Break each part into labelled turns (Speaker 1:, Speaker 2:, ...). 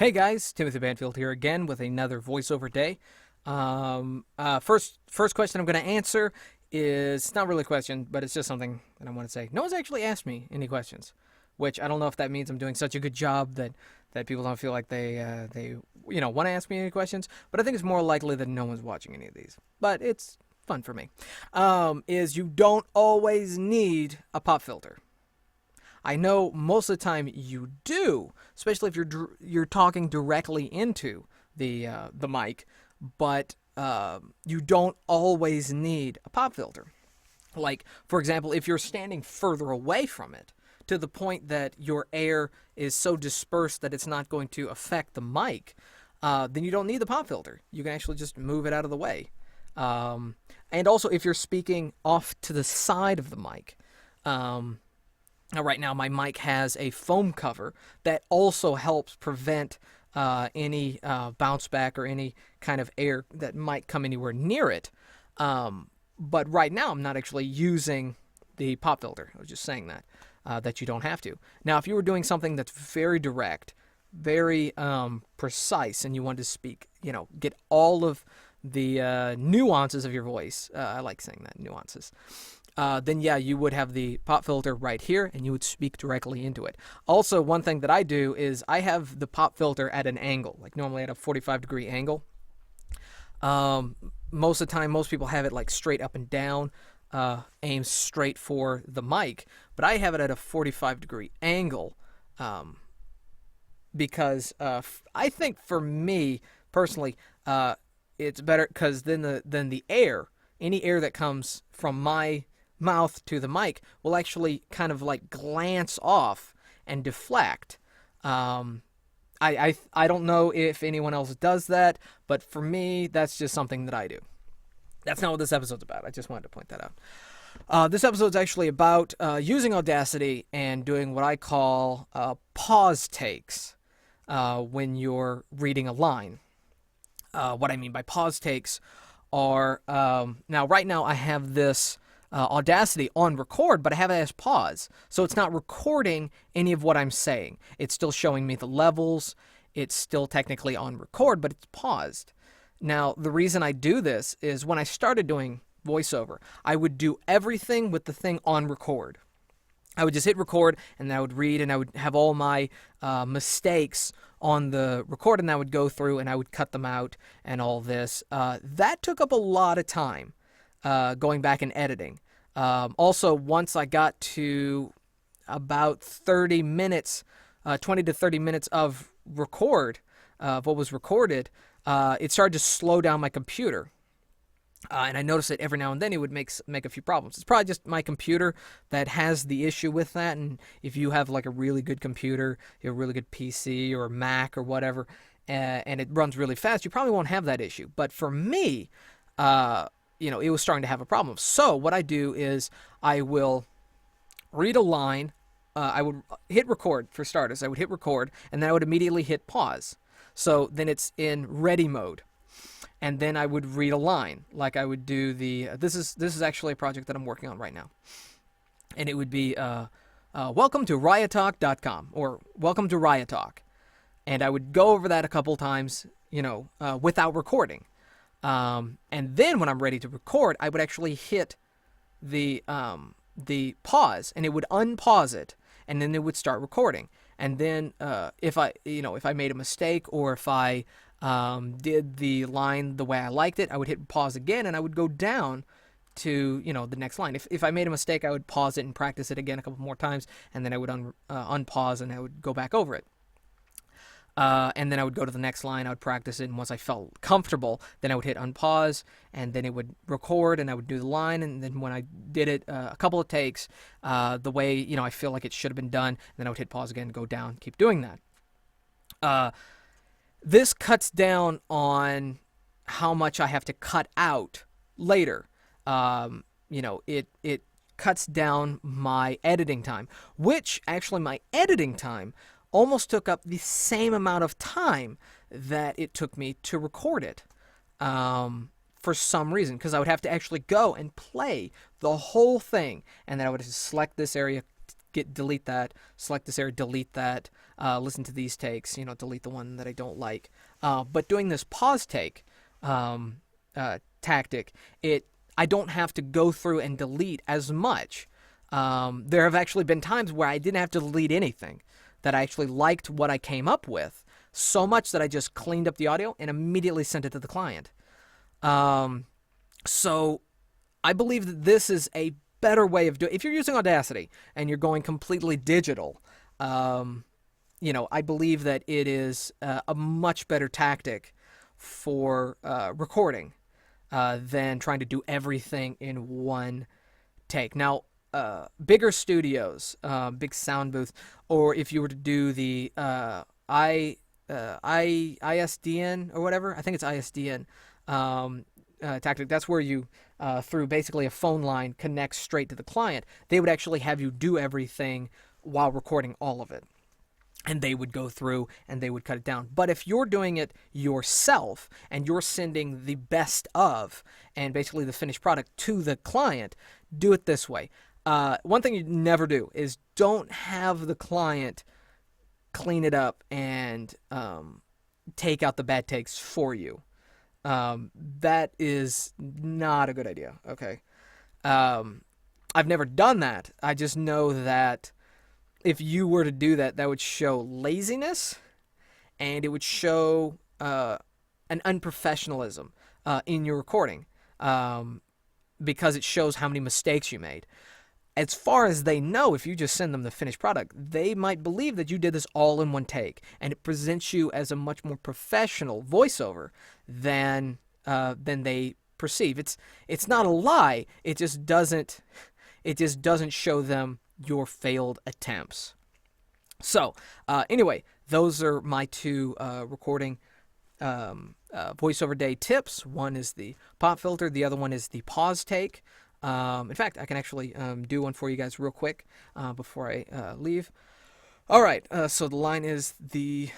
Speaker 1: Hey guys, Timothy Banfield here again with another voiceover day. First question I'm going to answer is it's not really a question, but it's just something that I want to say. No one's actually asked me any questions, which I don't know if that means I'm doing such a good job that people don't feel like they want to ask me any questions. But I think it's more likely that no one's watching any of these. But it's fun for me. Is you don't always need a pop filter. I know most of the time you do, especially if you're talking directly into the mic, but you don't always need a pop filter. Like, for example, if you're standing further away from it to the point that your air is so dispersed that it's not going to affect the mic, then you don't need the pop filter. You can actually just move it out of the way. And also, if you're speaking off to the side of the mic, now, right now, my mic has a foam cover that also helps prevent any bounce back or any kind of air that might come anywhere near it. But right now, I'm not actually using the pop filter. I was just saying that you don't have to. Now, if you were doing something that's very direct, very precise, and you want to speak, get all of the nuances of your voice, I like saying that, nuances. Then yeah, you would have the pop filter right here, and you would speak directly into it. Also, one thing that I do is I have the pop filter at an angle, like normally at a 45-degree angle. Most of the time, most people have it like straight up and down, aimed straight for the mic, but I have it at a 45-degree angle, because I think for me personally, it's better because then the air, any air that comes from my mouth to the mic will actually kind of like glance off and deflect. I don't know if anyone else does that, but for me, that's just something that I do. That's not what this episode's about. I just wanted to point that out. This episode's actually about using Audacity and doing what I call pause takes when you're reading a line. What I mean by pause takes are, now right now I have this Audacity on record, but I have it as pause. So it's not recording any of what I'm saying. It's still showing me the levels. It's still technically on record, but it's paused. Now, the reason I do this is when I started doing voiceover, I would do everything with the thing on record. I would just hit record, and I would read, and I would have all my mistakes on the record, and I would go through, and I would cut them out, and all this. That took up a lot of time, going back and editing. Also, once I got to about 30 minutes, 20 to 30 minutes of record, of what was recorded, it started to slow down my computer. And I noticed that every now and then it would make a few problems. It's probably just my computer that has the issue with that. And if you have like a really good computer, you have a really good PC or Mac or whatever, and it runs really fast, you probably won't have that issue. But for me, it was starting to have a problem. So what I do is I will read a line. I would hit record for starters. I would hit record, and then I would immediately hit pause. So then it's in ready mode. And then I would read a line, like I would do this is actually a project that I'm working on right now. And it would be, welcome to riottalk.com, or welcome to Riot Talk. And I would go over that a couple times, without recording. And then when I'm ready to record, I would actually hit the pause, and it would unpause it, and then it would start recording. And then if I made a mistake, or if I did the line the way I liked it, I would hit pause again, and I would go down to the next line. If I made a mistake, I would pause it and practice it again a couple more times, and then I would unpause, and I would go back over it. And then I would go to the next line, I would practice it, and once I felt comfortable, then I would hit unpause, and then it would record, and I would do the line, and then when I did it a couple of takes, the way, I feel like it should have been done, then I would hit pause again, go down, keep doing that. This cuts down on how much I have to cut out later. It cuts down my editing time, which actually my editing time almost took up the same amount of time that it took me to record it, for some reason, because I would have to actually go and play the whole thing, and then I would select this area, delete that, select this area, delete that, listen to these takes, delete the one that I don't like. But doing this pause take tactic, I don't have to go through and delete as much. There have actually been times where I didn't have to delete anything, that I actually liked what I came up with so much that I just cleaned up the audio and immediately sent it to the client. So I believe that this is a better way of doing it. If you're using Audacity and you're going completely digital, I believe that it is a much better tactic for recording than trying to do everything in one take. Now, bigger studios, big sound booth, or if you were to do the ISDN or whatever, I think it's ISDN tactic. That's where you, through basically a phone line, connect straight to the client. They would actually have you do everything while recording all of it. And they would go through and they would cut it down. But if you're doing it yourself and you're sending the best of and basically the finished product to the client, do it this way. One thing you never do is don't have the client clean it up and take out the bad takes for you. That is not a good idea. Okay. I've never done that. I just know that if you were to do that, that would show laziness and it would show an unprofessionalism in your recording because it shows how many mistakes you made. As far as they know, if you just send them the finished product, they might believe that you did this all in one take, and it presents you as a much more professional voiceover than they perceive. It's not a lie. It just doesn't show them your failed attempts. So anyway, those are my two recording voiceover day tips. One is the pop filter. The other one is the pause take. In fact, I can actually do one for you guys real quick before I leave. All right, so the line is the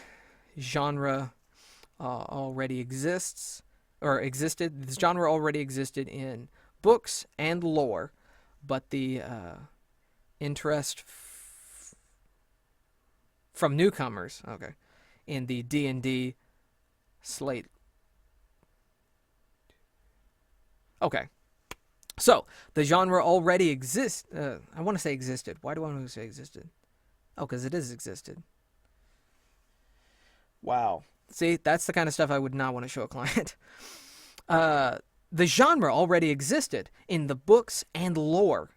Speaker 1: genre already exists, or existed. This genre already existed in books and lore, but the interest from newcomers, okay, in the D&D slate. Okay. So, the genre already exists. I want to say existed. Why do I want to say existed? Oh, because it is existed. Wow. See, that's the kind of stuff I would not want to show a client. The genre already existed in the books and lore.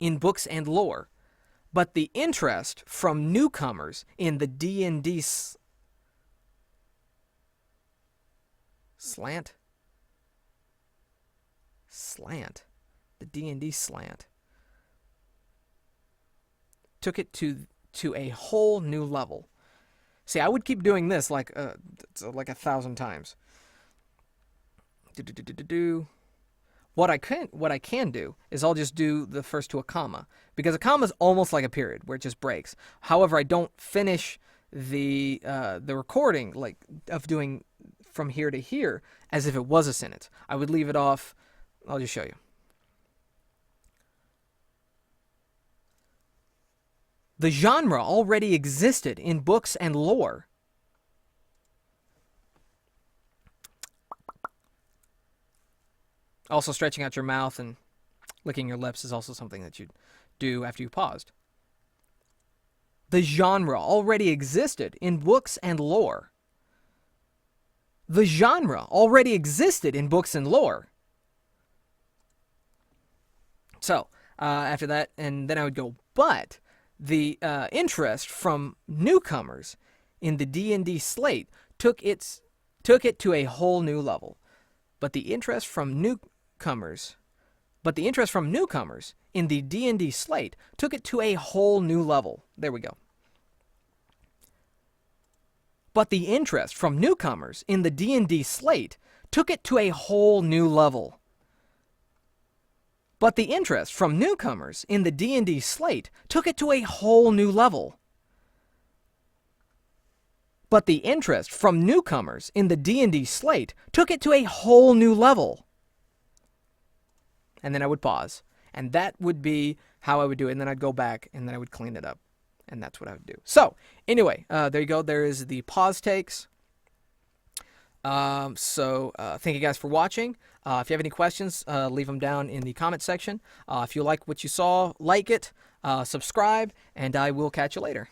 Speaker 1: In books and lore. But the interest from newcomers in the D&D slant? The D&D slant took it to a whole new level. See, I would keep doing this like 1,000 times. What I can do is I'll just do the first to a comma, because a comma is almost like a period where it just breaks. However, I don't finish the recording like of doing from here to here as if it was a sentence. I would leave it off. I'll just show you. The genre already existed in books and lore. Also, stretching out your mouth and licking your lips is also something that you do after you paused. The genre already existed in books and lore. The genre already existed in books and lore. So, after that, and then I would go, but the interest from newcomers in the D&D slate took it to a whole new level. But the interest from newcomers in the D&D slate took it to a whole new level. There we go. But the interest from newcomers in the D&D slate took it to a whole new level. But the interest from newcomers in the D&D slate took it to a whole new level. But the interest from newcomers in the D&D slate took it to a whole new level. And then I would pause. And that would be how I would do it, and then I'd go back and then I would clean it up, and that's what I would do. So anyway, there you go. There is the pause takes. Thank you guys for watching. If you have any questions, leave them down in the comment section. If you like what you saw, like it, subscribe, and I will catch you later.